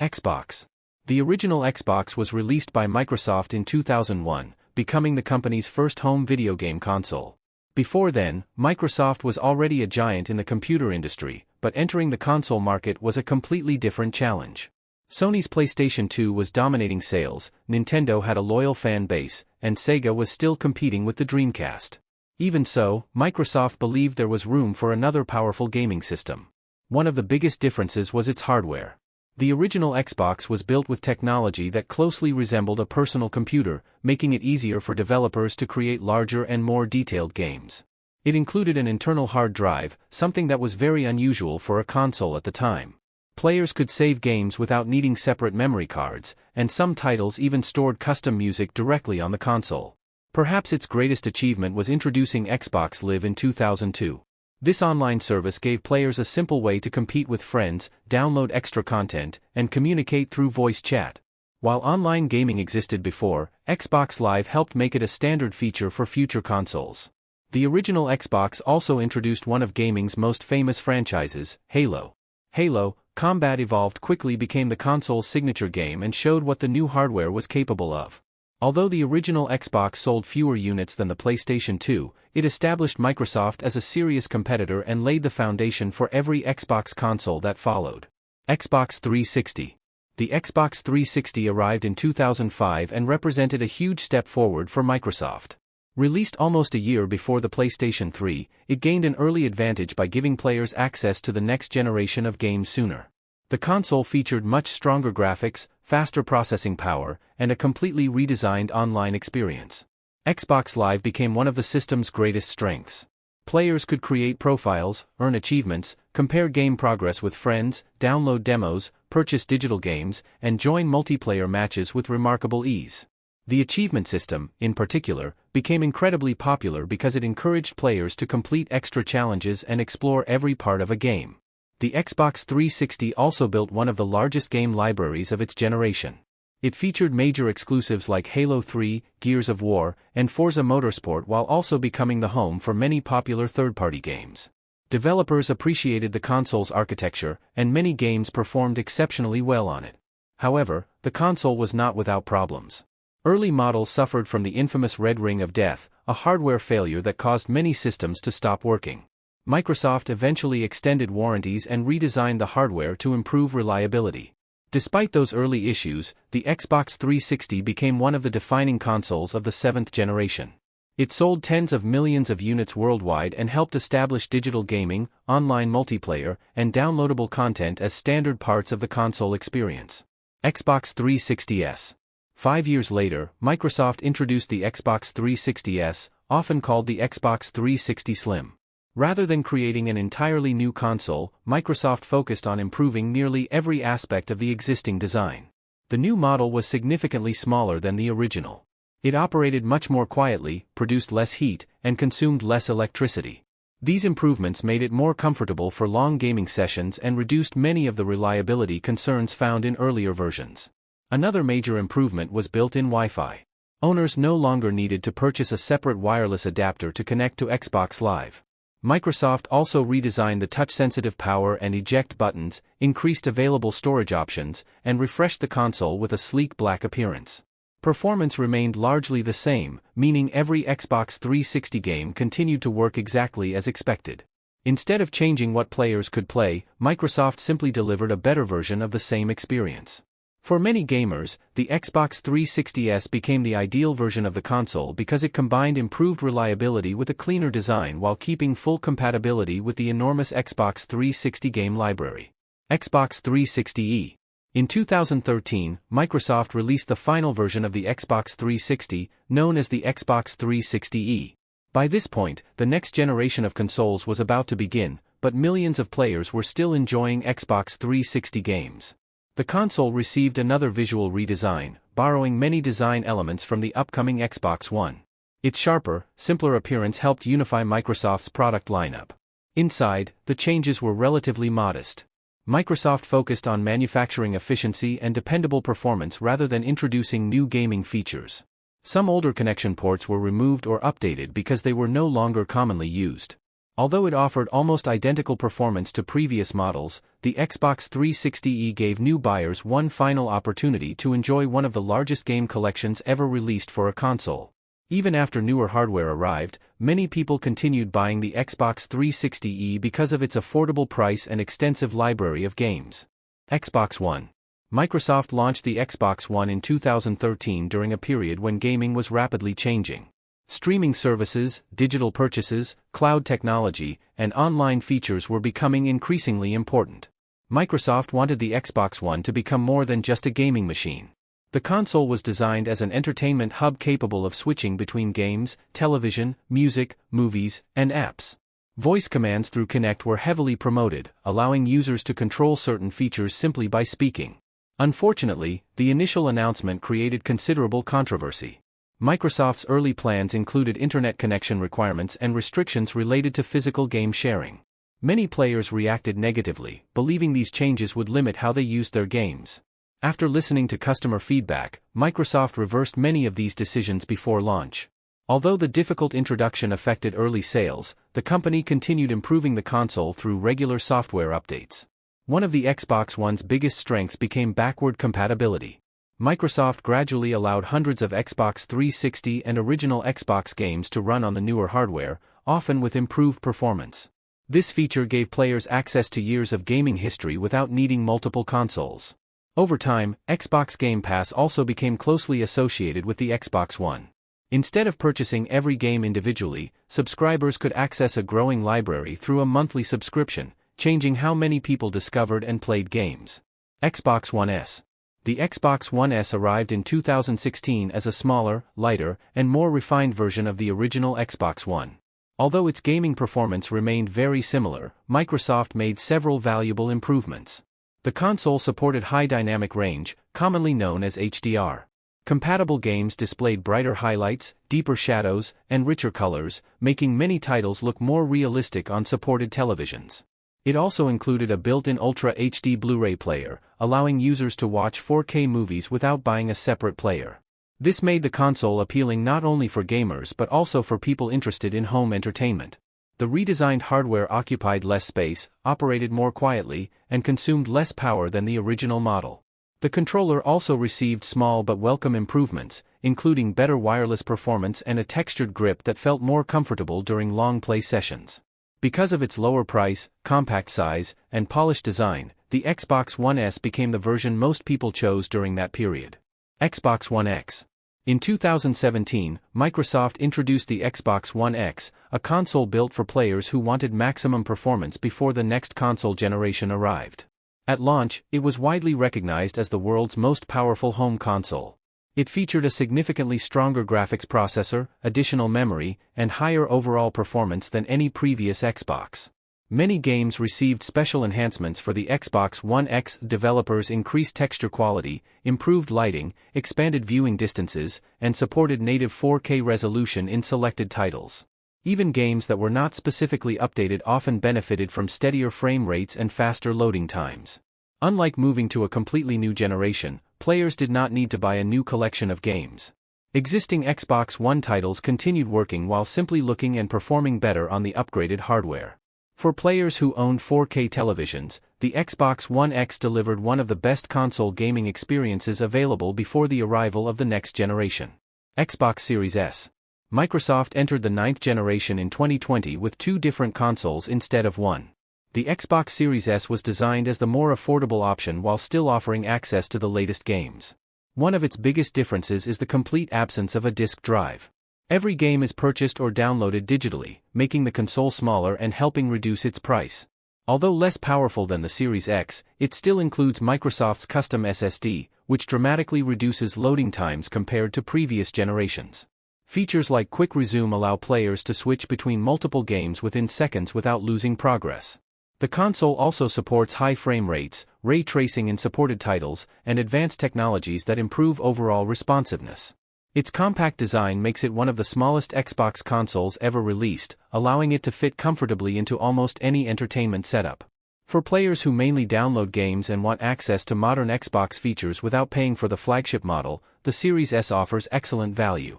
Xbox. The original Xbox was released by Microsoft in 2001, becoming the company's first home video game console. Before then, Microsoft was already a giant in the computer industry, but entering the console market was a completely different challenge. Sony's PlayStation 2 was dominating sales, Nintendo had a loyal fan base, and Sega was still competing with the Dreamcast. Even so, Microsoft believed there was room for another powerful gaming system. One of the biggest differences was its hardware. The original Xbox was built with technology that closely resembled a personal computer, making it easier for developers to create larger and more detailed games. It included an internal hard drive, something that was very unusual for a console at the time. Players could save games without needing separate memory cards, and some titles even stored custom music directly on the console. Perhaps its greatest achievement was introducing Xbox Live in 2002. This online service gave players a simple way to compete with friends, download extra content, and communicate through voice chat. While online gaming existed before, Xbox Live helped make it a standard feature for future consoles. The original Xbox also introduced one of gaming's most famous franchises, Halo. Halo Combat Evolved quickly became the console's signature game and showed what the new hardware was capable of. Although the original Xbox sold fewer units than the PlayStation 2, it established Microsoft as a serious competitor and laid the foundation for every Xbox console that followed. Xbox 360. The Xbox 360 arrived in 2005 and represented a huge step forward for Microsoft. Released almost a year before the PlayStation 3, it gained an early advantage by giving players access to the next generation of games sooner. The console featured much stronger graphics, faster processing power, and a completely redesigned online experience. Xbox Live became one of the system's greatest strengths. Players could create profiles, earn achievements, compare game progress with friends, download demos, purchase digital games, and join multiplayer matches with remarkable ease. The achievement system, in particular, became incredibly popular because it encouraged players to complete extra challenges and explore every part of a game. The Xbox 360 also built one of the largest game libraries of its generation. It featured major exclusives like Halo 3, Gears of War, and Forza Motorsport while also becoming the home for many popular third-party games. Developers appreciated the console's architecture, and many games performed exceptionally well on it. However, the console was not without problems. Early models suffered from the infamous Red Ring of Death, a hardware failure that caused many systems to stop working. Microsoft eventually extended warranties and redesigned the hardware to improve reliability. Despite those early issues, the Xbox 360 became one of the defining consoles of the seventh generation. It sold tens of millions of units worldwide and helped establish digital gaming, online multiplayer, and downloadable content as standard parts of the console experience. Xbox 360S. 5 years later, Microsoft introduced the Xbox 360S, often called the Xbox 360 Slim. Rather than creating an entirely new console, Microsoft focused on improving nearly every aspect of the existing design. The new model was significantly smaller than the original. It operated much more quietly, produced less heat, and consumed less electricity. These improvements made it more comfortable for long gaming sessions and reduced many of the reliability concerns found in earlier versions. Another major improvement was built-in Wi-Fi. Owners no longer needed to purchase a separate wireless adapter to connect to Xbox Live. Microsoft also redesigned the touch-sensitive power and eject buttons, increased available storage options, and refreshed the console with a sleek black appearance. Performance remained largely the same, meaning every Xbox 360 game continued to work exactly as expected. Instead of changing what players could play, Microsoft simply delivered a better version of the same experience. For many gamers, the Xbox 360S became the ideal version of the console because it combined improved reliability with a cleaner design while keeping full compatibility with the enormous Xbox 360 game library. Xbox 360e. In 2013, Microsoft released the final version of the Xbox 360, known as the Xbox 360e. By this point, the next generation of consoles was about to begin, but millions of players were still enjoying Xbox 360 games. The console received another visual redesign, borrowing many design elements from the upcoming Xbox One. Its sharper, simpler appearance helped unify Microsoft's product lineup. Inside, the changes were relatively modest. Microsoft focused on manufacturing efficiency and dependable performance rather than introducing new gaming features. Some older connection ports were removed or updated because they were no longer commonly used. Although it offered almost identical performance to previous models, the Xbox 360e gave new buyers one final opportunity to enjoy one of the largest game collections ever released for a console. Even after newer hardware arrived, many people continued buying the Xbox 360e because of its affordable price and extensive library of games. Xbox One. Microsoft launched the Xbox One in 2013 during a period when gaming was rapidly changing. Streaming services, digital purchases, cloud technology, and online features were becoming increasingly important. Microsoft wanted the Xbox One to become more than just a gaming machine. The console was designed as an entertainment hub capable of switching between games, television, music, movies, and apps. Voice commands through Kinect were heavily promoted, allowing users to control certain features simply by speaking. Unfortunately, the initial announcement created considerable controversy. Microsoft's early plans included internet connection requirements and restrictions related to physical game sharing. Many players reacted negatively, believing these changes would limit how they used their games. After listening to customer feedback, Microsoft reversed many of these decisions before launch. Although the difficult introduction affected early sales, the company continued improving the console through regular software updates. One of the Xbox One's biggest strengths became backward compatibility. Microsoft gradually allowed hundreds of Xbox 360 and original Xbox games to run on the newer hardware, often with improved performance. This feature gave players access to years of gaming history without needing multiple consoles. Over time, Xbox Game Pass also became closely associated with the Xbox One. Instead of purchasing every game individually, subscribers could access a growing library through a monthly subscription, changing how many people discovered and played games. Xbox One S. The Xbox One S arrived in 2016 as a smaller, lighter, and more refined version of the original Xbox One. Although its gaming performance remained very similar, Microsoft made several valuable improvements. The console supported high dynamic range, commonly known as HDR. Compatible games displayed brighter highlights, deeper shadows, and richer colors, making many titles look more realistic on supported televisions. It also included a built-in Ultra HD Blu-ray player, allowing users to watch 4K movies without buying a separate player. This made the console appealing not only for gamers but also for people interested in home entertainment. The redesigned hardware occupied less space, operated more quietly, and consumed less power than the original model. The controller also received small but welcome improvements, including better wireless performance and a textured grip that felt more comfortable during long play sessions. Because of its lower price, compact size, and polished design, the Xbox One S became the version most people chose during that period. Xbox One X. In 2017, Microsoft introduced the Xbox One X, a console built for players who wanted maximum performance before the next console generation arrived. At launch, it was widely recognized as the world's most powerful home console. It featured a significantly stronger graphics processor, additional memory, and higher overall performance than any previous Xbox. Many games received special enhancements for the Xbox One X. Developers increased texture quality, improved lighting, expanded viewing distances, and supported native 4K resolution in selected titles. Even games that were not specifically updated often benefited from steadier frame rates and faster loading times. Unlike moving to a completely new generation, players did not need to buy a new collection of games. Existing Xbox One titles continued working while simply looking and performing better on the upgraded hardware. For players who owned 4K televisions, the Xbox One X delivered one of the best console gaming experiences available before the arrival of the next generation. Xbox Series S. Microsoft entered the ninth generation in 2020 with two different consoles instead of one. The Xbox Series S was designed as the more affordable option while still offering access to the latest games. One of its biggest differences is the complete absence of a disk drive. Every game is purchased or downloaded digitally, making the console smaller and helping reduce its price. Although less powerful than the Series X, it still includes Microsoft's custom SSD, which dramatically reduces loading times compared to previous generations. Features like Quick Resume allow players to switch between multiple games within seconds without losing progress. The console also supports high frame rates, ray tracing in supported titles, and advanced technologies that improve overall responsiveness. Its compact design makes it one of the smallest Xbox consoles ever released, allowing it to fit comfortably into almost any entertainment setup. For players who mainly download games and want access to modern Xbox features without paying for the flagship model, the Series S offers excellent value.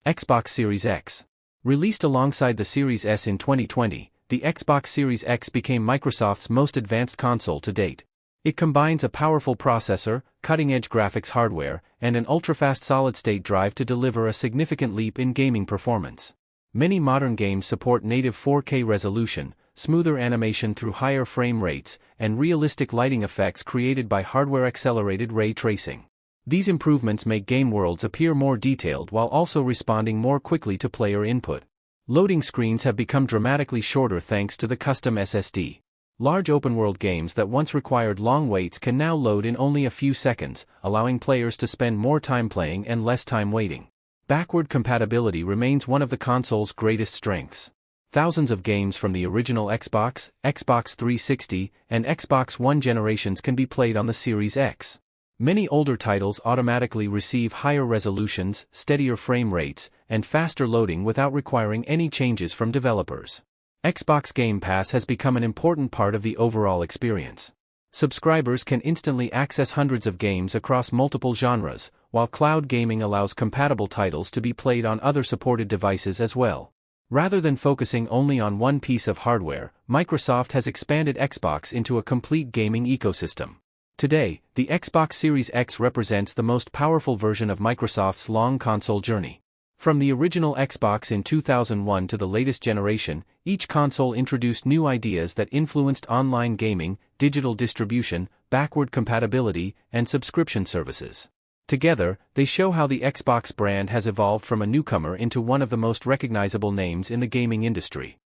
Xbox Series X. Released alongside the Series S in 2020, the Xbox Series X became Microsoft's most advanced console to date. It combines a powerful processor, cutting-edge graphics hardware, and an ultra-fast solid-state drive to deliver a significant leap in gaming performance. Many modern games support native 4K resolution, smoother animation through higher frame rates, and realistic lighting effects created by hardware-accelerated ray tracing. These improvements make game worlds appear more detailed while also responding more quickly to player input. Loading screens have become dramatically shorter thanks to the custom SSD. Large open-world games that once required long waits can now load in only a few seconds, allowing players to spend more time playing and less time waiting. Backward compatibility remains one of the console's greatest strengths. Thousands of games from the original Xbox, Xbox 360, and Xbox One generations can be played on the Series X. Many older titles automatically receive higher resolutions, steadier frame rates, and faster loading without requiring any changes from developers. Xbox Game Pass has become an important part of the overall experience. Subscribers can instantly access hundreds of games across multiple genres, while cloud gaming allows compatible titles to be played on other supported devices as well. Rather than focusing only on one piece of hardware, Microsoft has expanded Xbox into a complete gaming ecosystem. Today, the Xbox Series X represents the most powerful version of Microsoft's long console journey. From the original Xbox in 2001 to the latest generation, each console introduced new ideas that influenced online gaming, digital distribution, backward compatibility, and subscription services. Together, they show how the Xbox brand has evolved from a newcomer into one of the most recognizable names in the gaming industry.